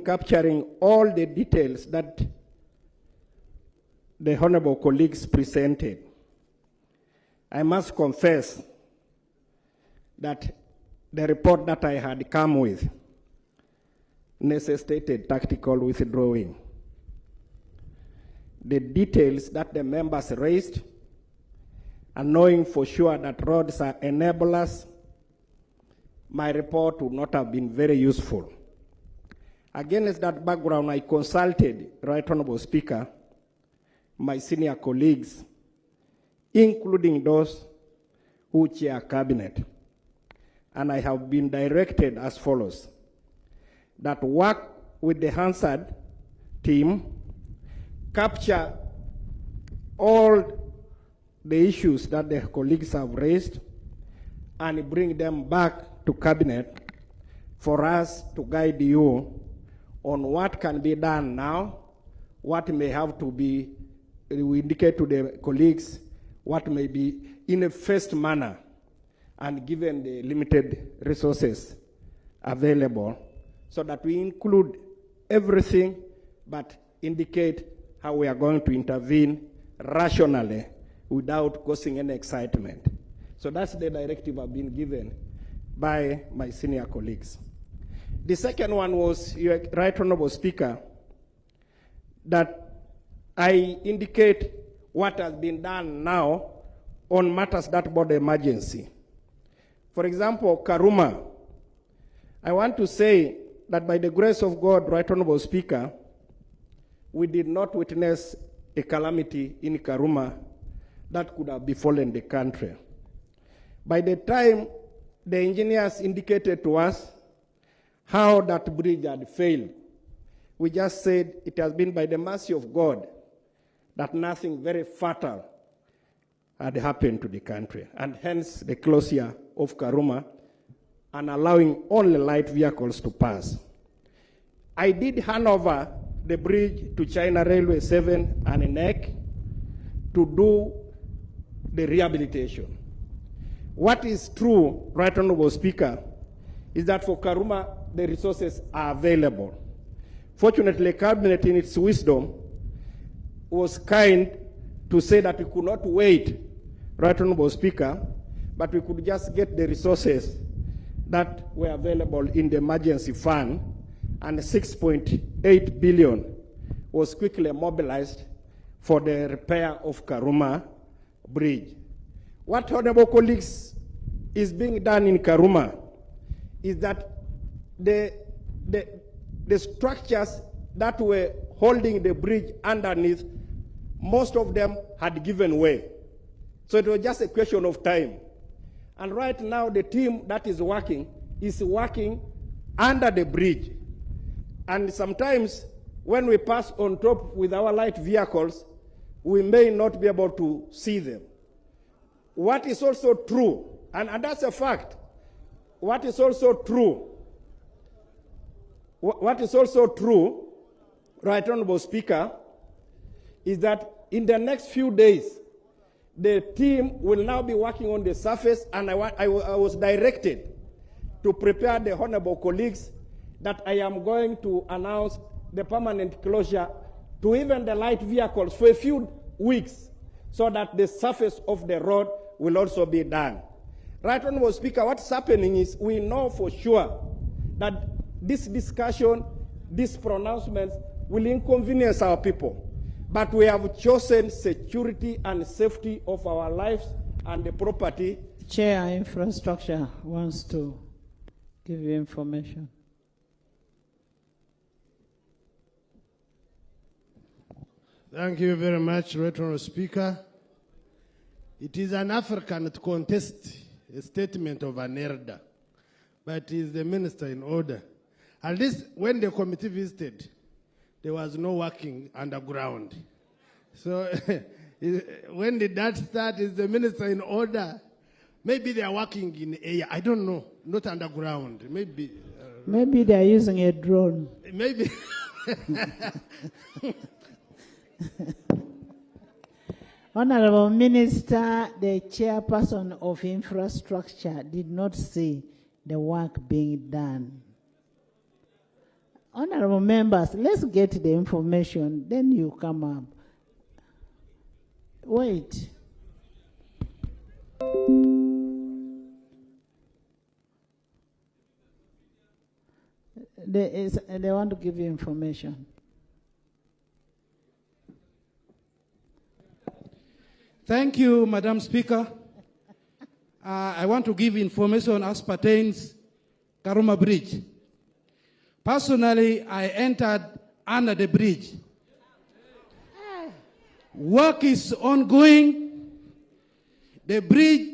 capturing all the details that the honorable colleagues presented, I must confess that the report that I had come with necessitated tactical withdrawing. The details that the members raised, and knowing for sure that roads are enablers, my report would not have been very useful. Against that background, I consulted, Right Honorable Speaker, my senior colleagues, including those who chair cabinet. And I have been directed as follows: that work with the Hansard team, capture all the issues that the colleagues have raised, and bring them back to cabinet for us to guide you on what can be done now, what may have to be, we indicate to the colleagues what may be in a phased manner, and given the limited resources available, so that we include everything but indicate how we are going to intervene rationally without causing any excitement. So that's the directive I've been given by my senior colleagues. The second one was, Your Right Honorable Speaker, that I indicate what has been done now on matters that brought emergency. For example, Karuma, I want to say that by the grace of God, Right Honorable Speaker, we did not witness a calamity in Karuma that could have befallen the country. By the time the engineers indicated to us how that bridge had failed, we just said it has been by the mercy of God that nothing very fatal had happened to the country, and hence the closure of Karuma and allowing only light vehicles to pass. I did hand over the bridge to China Railway 7 and NEC to do the rehabilitation. What is true, Right Honorable Speaker, is that for Karuma, the resources are available. Fortunately, Cabinet in its wisdom was kind to say that we could not wait, Right Honorable Speaker, but we could just get the resources that were available in the emergency fund, and 6.8 billion was quickly mobilized for the repair of Karuma Bridge. What, honorable colleagues, is being done in Karuma is that the structures that were holding the bridge underneath, most of them had given way. So it was just a question of time. And right now, the team that is working under the bridge. And sometimes, when we pass on top with our light vehicles, we may not be able to see them. What is also true, and that's a fact, what is also true, Right Honorable Speaker, is that in the next few days, the team will now be working on the surface, and I was directed to prepare the honorable colleagues that I am going to announce the permanent closure to even the light vehicles for a few weeks, so that the surface of the road will also be done. Right Honorable Speaker, what's happening is we know for sure that this discussion, these pronouncements will inconvenience our people. But we have chosen security and safety of our lives and the property. Chair Infrastructure wants to give you information. Thank you very much, Right Honorable Speaker. It is an African to contest a statement of an elder, but is the minister in order. At least when the committee visited, there was no working underground. So when did that start? Is the minister in order? Maybe they are working in air. I don't know. Not underground. Maybe. Maybe they are using a drone. Maybe. Honorable Minister, the chairperson of infrastructure did not see the work being done. Honorable members, let's get the information, then you come up. Wait. They want to give you information. Thank you, Madam Speaker. I want to give information as pertains Karuma Bridge. Personally, I entered under the bridge. Work is ongoing. The bridge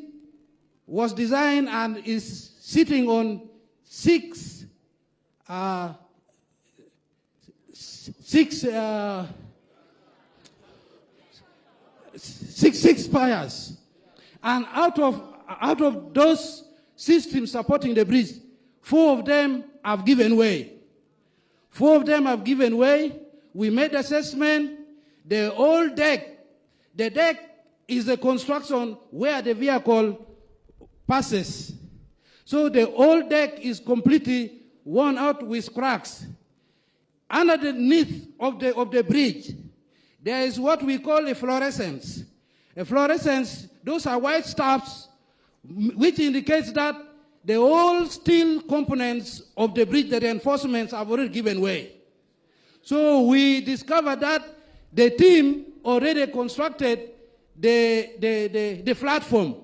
was designed and is sitting on six spires. And out of those systems supporting the bridge, 4 of them have given way. 4 of them have given way. We made assessment. The old deck, the deck is the construction where the vehicle passes. So the old deck is completely worn out with cracks. Underneath of the bridge, there is what we call a fluorescence. A fluorescence, those are white stubs, which indicates that the old steel components of the bridge, the reinforcements, have already given way. So we discovered that the team already constructed the platform.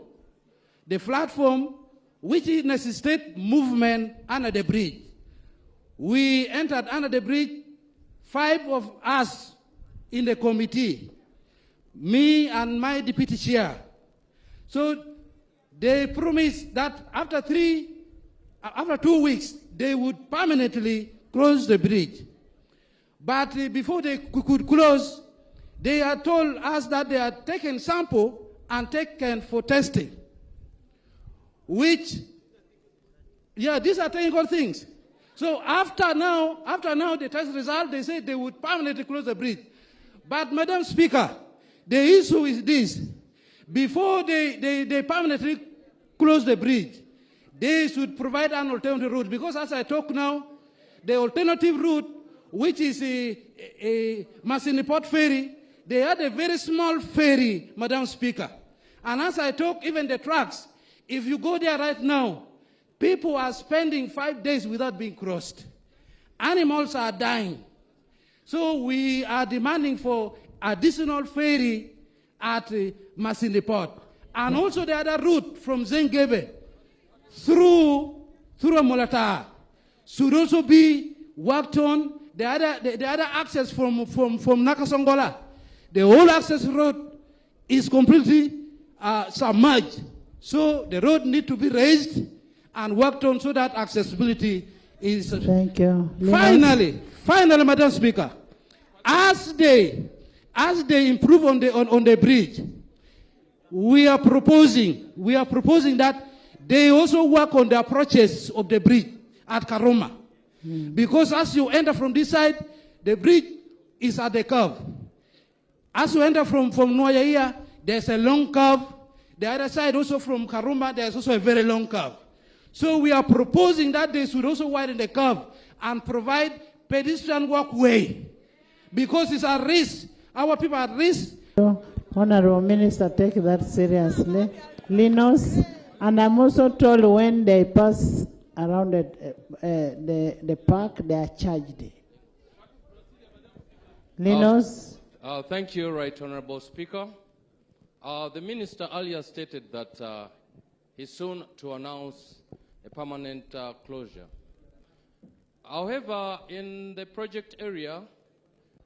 The platform, which necessitates movement under the bridge. We entered under the bridge. 5 of us in the committee, me and my deputy chair. So they promised that after 2 weeks, they would permanently close the bridge. But before they could close, they had told us that they had taken sample and taken for testing. Which, yeah, these are technical things. So after now the test result, they said they would permanently close the bridge. But Madam Speaker, the issue is this. Before they permanently close the bridge, they should provide an alternative route. Because as I talk now, the alternative route, which is a Masiniport ferry, they had a very small ferry, Madam Speaker. And as I talk, even the trucks, if you go there right now, people are spending 5 days without being crossed. Animals are dying. So we are demanding for additional ferry at Masiniport. And also the other route from Zengebe through Molata should also be worked on. The other access from Nakasongola, the whole access road is completely submerged. So the road needs to be raised and worked on so that accessibility is. Thank you. Finally, Madam Speaker, as they improve on the bridge, we are proposing that they also work on the approaches of the bridge at Karoma. Because as you enter from this side, the bridge is at the curve. As you enter from Nwayaya, there's a long curve. The other side also from Karuma, there's also a very long curve. So we are proposing that they should also widen the curve and provide pedestrian walkway. Because it's a risk. Our people are at risk. Honorable Minister, take that seriously. Linus, and I'm also told when they pass around the park, they are charged. Linus? Thank you, Right Honorable Speaker. The Minister earlier stated that he's soon to announce a permanent closure. However, in the project area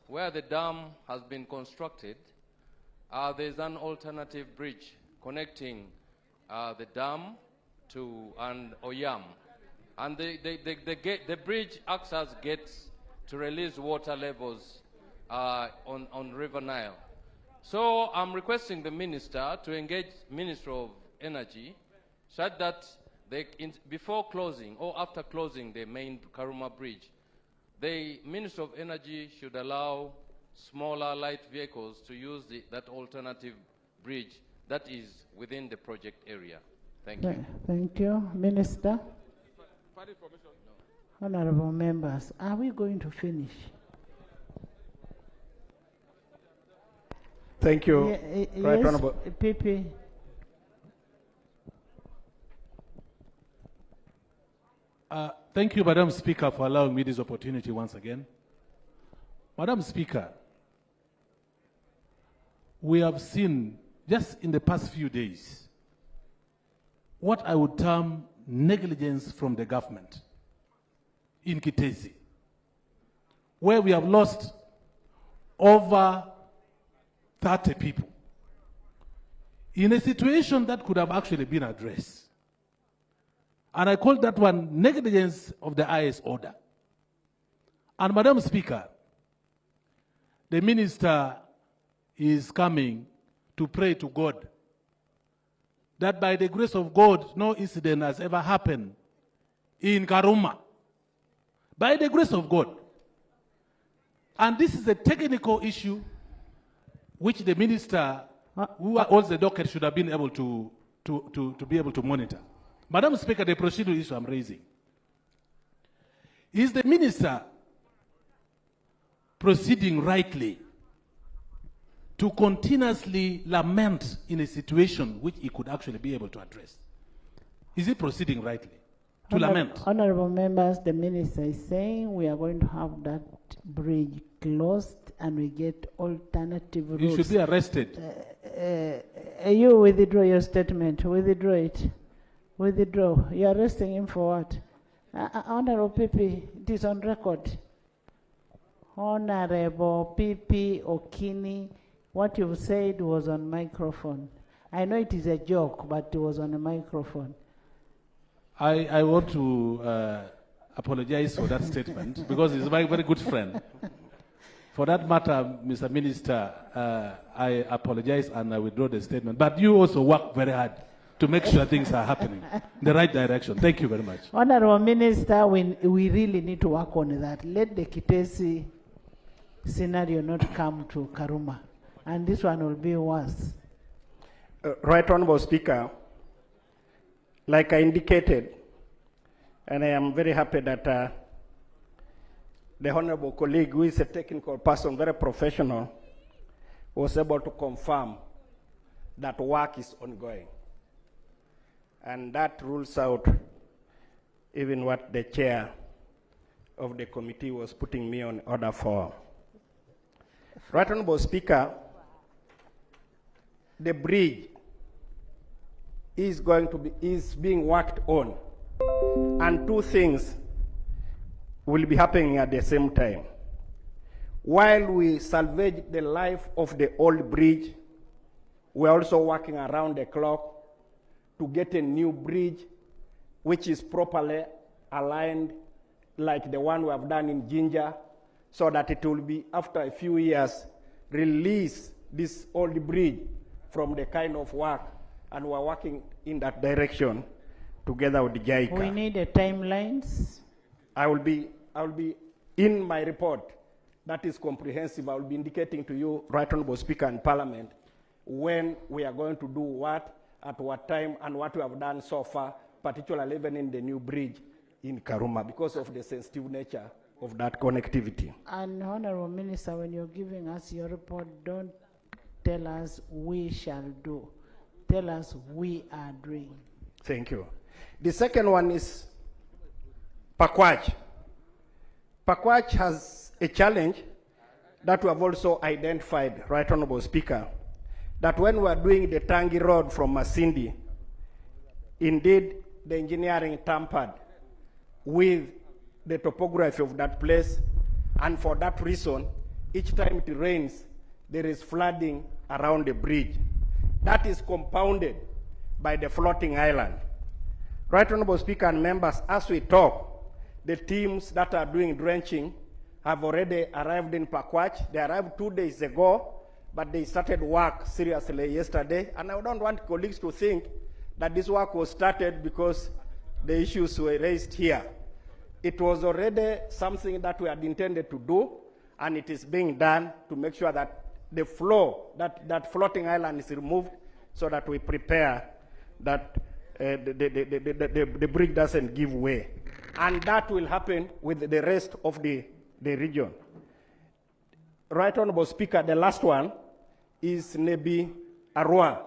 where the dam has been constructed, there's an alternative bridge connecting the dam to Oyam. And the bridge acts as gates to release water levels on River Nile. So I'm requesting the Minister to engage Minister of Energy so that before closing or after closing the main Karuma Bridge, the Minister of Energy should allow smaller light vehicles to use that alternative bridge that is within the project area. Thank you. Thank you. Minister? Honorable members, are we going to finish? Thank you, Right Yes, Honorable. PP. Thank you, Madam Speaker, for allowing me this opportunity once again. Madam Speaker, we have seen just in the past few days what I would term negligence from the government in Kitezi, where we have lost over 30 people in a situation that could have actually been addressed. And I call that one negligence of the highest order. And Madam Speaker, the minister is coming to pray to God that by the grace of God, no incident has ever happened in Karuma. By the grace of God. And this is a technical issue which the minister who holds the docket should have been able to be able to monitor. Madam Speaker, the procedural issue I'm raising is the minister proceeding rightly to continuously lament in a situation which he could actually be able to address? Is he proceeding rightly to lament? Honorable members, the minister is saying we are going to have that bridge closed and we get alternative routes. He should be arrested. You withdraw your statement. Withdraw it. Withdraw. You're arresting him for what? Honorable Pepe, it is on record. Honorable PP Okini, what you've said was on microphone. I know it is a joke, but it was on a microphone. I want to apologize for that statement because he's my very good friend. For that matter, Mr. Minister, I apologize and I withdraw the statement. But you also work very hard to make sure things are happening in the right direction. Thank you very much. Honorable Minister, we really need to work on that. Let the Kitesi scenario not come to Karuma. And this one will be worse. Right Honorable Speaker, like I indicated, and I am very happy that the Honorable colleague, who is a technical person, very professional, was able to confirm that work is ongoing. And that rules out even what the chair of the committee was putting me on order for. Right Honorable Speaker, the bridge is being worked on, and two things will be happening at the same time. While we salvage the life of the old bridge, we're also working around the clock to get a new bridge which is properly aligned like the one we have done in Jinja, so that it will be, after a few years, release this old bridge from the kind of work, and we're working in that direction together with the JICA. We need the timelines. I will be in my report that is comprehensive. I will be indicating to you, Right Honorable Speaker and Parliament, when we are going to do what, at what time, and what we have done so far, particularly even in the new bridge in Karuma, because of the sensitive nature of that connectivity. And Honorable Minister, when you're giving us your report, don't tell us we shall do. Tell us we are doing. Thank you. The second one is Pakwach. Pakwach has a challenge that we have also identified, Right Honorable Speaker, that when we are doing the Tangi Road from Masindi, indeed the engineering tampered with the topography of that place, and for that reason, each time it rains, there is flooding around the bridge. That is compounded by the floating island. Right Honorable Speaker and members, as we talk, the teams that are doing drenching have already arrived in Pakwach. They arrived 2 days ago, but they started work seriously yesterday. And I don't want colleagues to think that this work was started because the issues were raised here. It was already something that we had intended to do, and it is being done to make sure that the flow, that floating island is removed, so that we prepare that the bridge doesn't give way. And that will happen with the rest of the region. Right Honorable Speaker, the last one is Nebi Arua.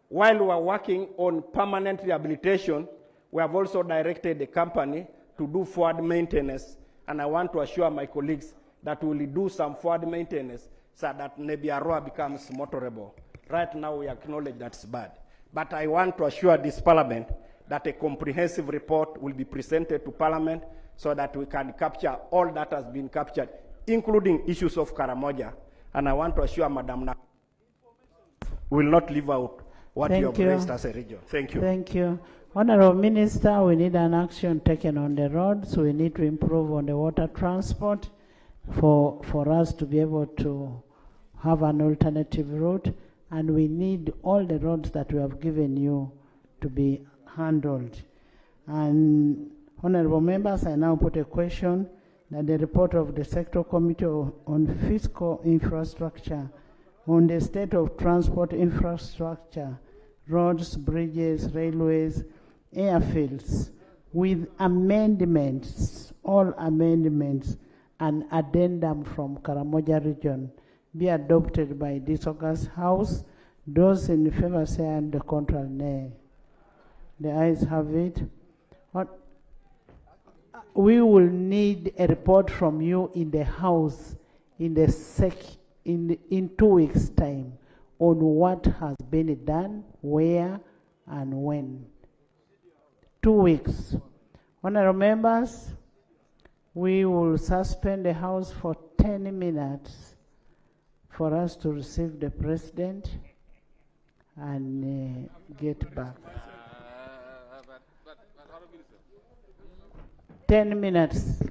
While we are working on permanent rehabilitation, we have also directed the company to do forward maintenance, and I want to assure my colleagues that we will do some forward maintenance so that Nebi Arua becomes motorable. Right now we acknowledge that's bad. But I want to assure this Parliament that a comprehensive report will be presented to Parliament so that we can capture all that has been captured, including issues of Karamoja. And I want to assure Madam Na will not leave out what you have raised as a region. Thank you. Thank you. Honorable Minister, we need an action taken on the roads. We need to improve on the water transport for us to be able to have an alternative route. And we need all the roads that we have given you to be handled. And honorable members, I now put a question that the report of the Sector Committee on Fiscal Infrastructure on the state of transport infrastructure, roads, bridges, railways, airfields, with amendments, all amendments, and addendum from Karamoja region be adopted by this August House. Those in favor say aye, the contrary nay. The ayes have it. We will need a report from you in the House in 2 weeks' time on what has been done, where, and when. 2 weeks. Honorable members, we will suspend the House for 10 minutes for us to receive the president and get back. 10 minutes.